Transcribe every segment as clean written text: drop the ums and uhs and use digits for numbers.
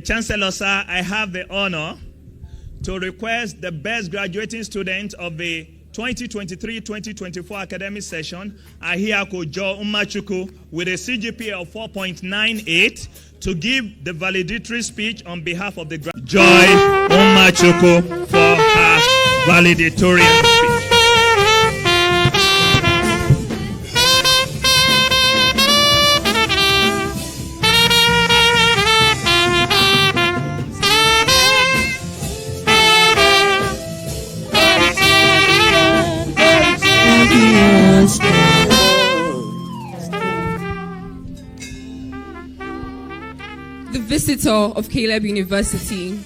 Chancellor, sir, I have the honor to request the best graduating student of the 2023-2024 academic session, Ahiakwo Nmachukwu, with a cGPA of 4.98, to give the valedictory speech on behalf of the Joy Nmachukwu for her valedictorian speech. The visitor of Caleb University,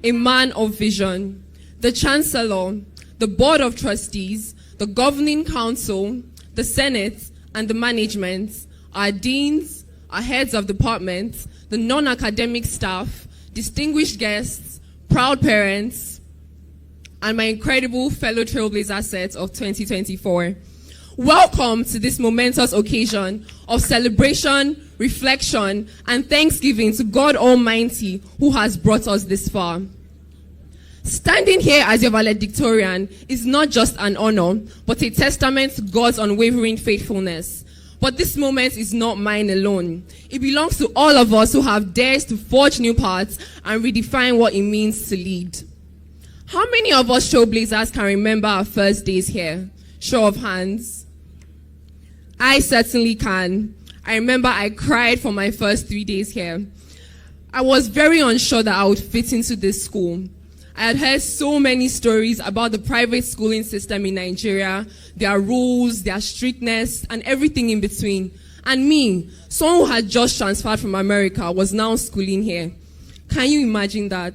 a man of vision, the Chancellor, the Board of Trustees, the Governing Council, the Senate, and the management, our deans, our heads of departments, the non-academic staff, distinguished guests, proud parents, and my incredible fellow Trailblazer set of 2024. Welcome to this momentous occasion of celebration, reflection, and thanksgiving to God Almighty who has brought us this far. Standing here as your valedictorian is not just an honor, but a testament to God's unwavering faithfulness. But this moment is not mine alone. It belongs to all of us who have dared to forge new paths and redefine what it means to lead. How many of us Trailblazers can remember our first days here? Show of hands. I certainly can. I remember I cried for my first 3 days here. I was very unsure that I would fit into this school. I had heard so many stories about the private schooling system in Nigeria, their rules, their strictness, and everything in between. And me, someone who had just transferred from America, was now schooling here. Can you imagine that?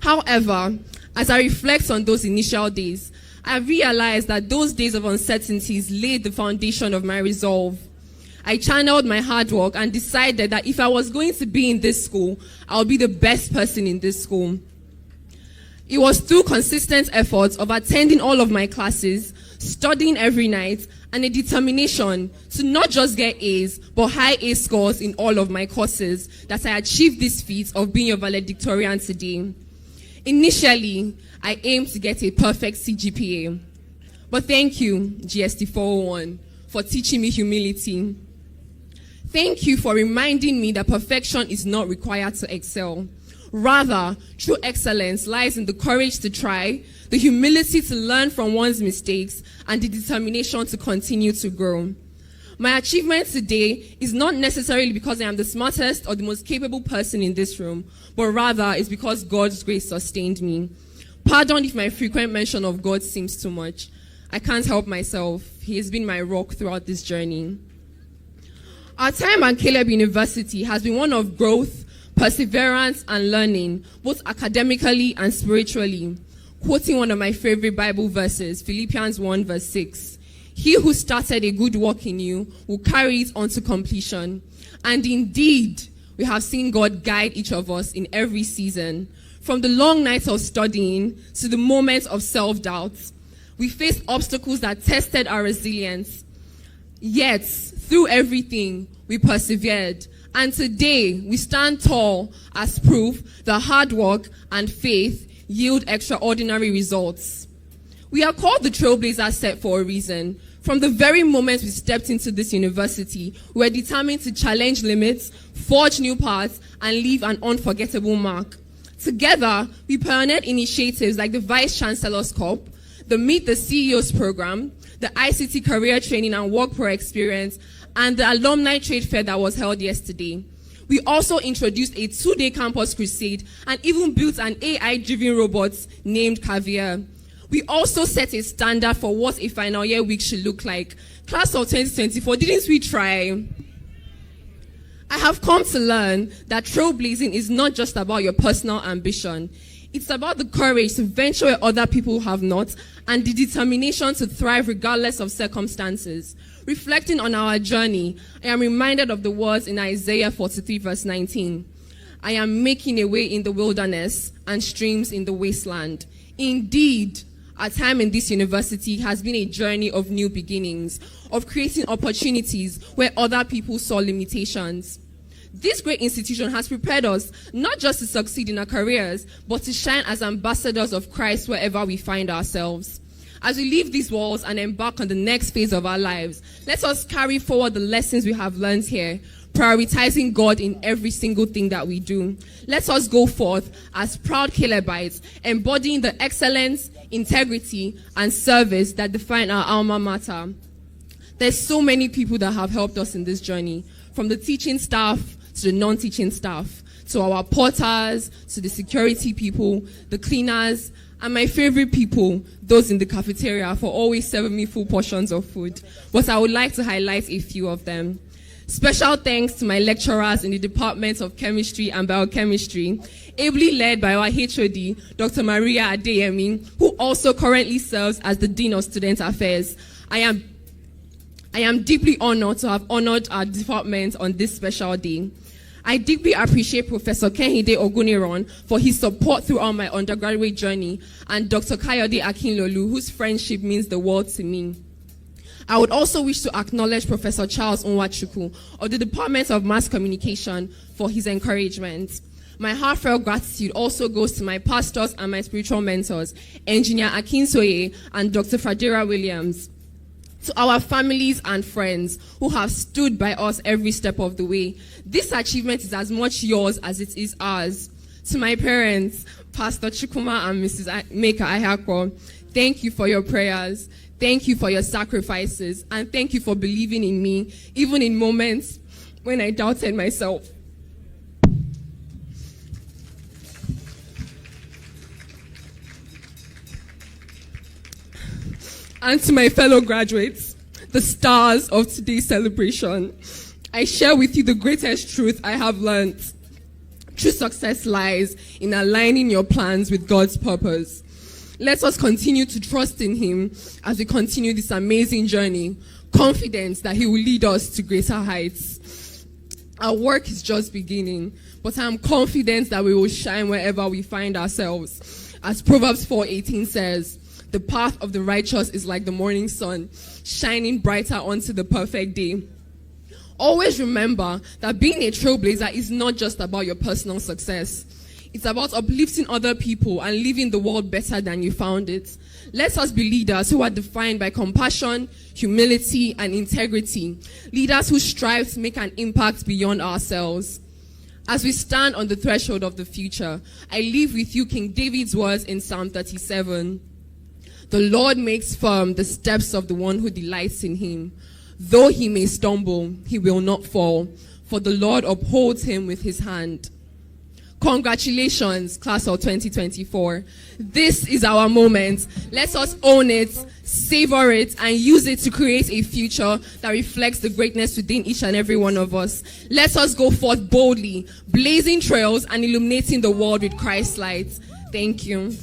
However, as I reflect on those initial days, I realized that those days of uncertainties laid the foundation of my resolve. I channeled my hard work and decided that if I was going to be in this school, I would be the best person in this school. It was through consistent efforts of attending all of my classes, studying every night, and a determination to not just get A's, but high A scores in all of my courses that I achieved this feat of being a valedictorian today. Initially, I aimed to get a perfect cGPA. But thank you, GST 401, for teaching me humility. Thank you for reminding me that perfection is not required to excel. Rather, true excellence lies in the courage to try, the humility to learn from one's mistakes, and the determination to continue to grow. My achievement today is not necessarily because I am the smartest or the most capable person in this room, but rather it's because God's grace sustained me. Pardon if my frequent mention of God seems too much. I can't help myself. He has been my rock throughout this journey. Our time at Caleb University has been one of growth, perseverance, and learning, both academically and spiritually. Quoting one of my favorite Bible verses, Philippians 1 verse 6. He who started a good work in you will carry it on to completion. And indeed, we have seen God guide each of us in every season. From the long nights of studying to the moments of self-doubt, we faced obstacles that tested our resilience. Yet, through everything, we persevered. And today, we stand tall as proof that hard work and faith yield extraordinary results. We are called the Trailblazer set for a reason. From the very moment we stepped into this university, we were determined to challenge limits, forge new paths, and leave an unforgettable mark. Together, we pioneered initiatives like the Vice Chancellor's Cup, the Meet the CEOs program, the ICT Career Training and Work Pro Experience, and the Alumni Trade Fair that was held yesterday. We also introduced a 2-day campus crusade and even built an AI-driven robot named Caviar. We also set a standard for what a final year week should look like. Class of 2024, didn't we try? I have come to learn that trailblazing is not just about your personal ambition. It's about the courage to venture where other people have not, and the determination to thrive regardless of circumstances. Reflecting on our journey, I am reminded of the words in Isaiah 43 verse 19. I am making a way in the wilderness and streams in the wasteland. Indeed, our time in this university has been a journey of new beginnings, of creating opportunities where other people saw limitations. This great institution has prepared us not just to succeed in our careers, but to shine as ambassadors of Christ wherever we find ourselves. As we leave these walls and embark on the next phase of our lives, let us carry forward the lessons we have learned here, prioritizing God in every single thing that we do. Let us go forth as proud Calebites, embodying the excellence, integrity, and service that define our alma mater. There's so many people that have helped us in this journey, from the teaching staff to the non-teaching staff, to our porters, to the security people, the cleaners, and my favorite people, those in the cafeteria, for always serving me full portions of food. But I would like to highlight a few of them. Special thanks to my lecturers in the Department of Chemistry and Biochemistry, ably led by our HOD, Dr. Maria Adeyemi, who also currently serves as the Dean of Student Affairs. I am deeply honored to have honored our department on this special day. I deeply appreciate Professor Kehinde Oguniran for his support throughout my undergraduate journey, and Dr. Kayode Akinlolu, whose friendship means the world to me. I would also wish to acknowledge Professor Charles Nmachukwu of the Department of Mass Communication for his encouragement. My heartfelt gratitude also goes to my pastors and my spiritual mentors, Engineer Akinsoye and Dr. Fadera Williams. To our families and friends who have stood by us every step of the way, this achievement is as much yours as it is ours. To my parents, Pastor Chukuma and Mrs. Maker Ahiakwo, thank you for your prayers, thank you for your sacrifices, and thank you for believing in me, even in moments when I doubted myself. And to my fellow graduates, the stars of today's celebration, I share with you the greatest truth I have learned. True success lies in aligning your plans with God's purpose. Let us continue to trust in Him as we continue this amazing journey, confident that He will lead us to greater heights. Our work is just beginning, but I am confident that we will shine wherever we find ourselves. As Proverbs 4:18 says, the path of the righteous is like the morning sun, shining brighter onto the perfect day. Always remember that being a trailblazer is not just about your personal success. It's about uplifting other people and leaving the world better than you found it. Let us be leaders who are defined by compassion, humility, and integrity. Leaders who strive to make an impact beyond ourselves. As we stand on the threshold of the future, I leave with you King David's words in Psalm 37. The Lord makes firm the steps of the one who delights in him. Though he may stumble, he will not fall, for the Lord upholds him with his hand. Congratulations, class of 2024. This is our moment. Let us own it, savor it, and use it to create a future that reflects the greatness within each and every one of us. Let us go forth boldly, blazing trails and illuminating the world with Christ's light. Thank you.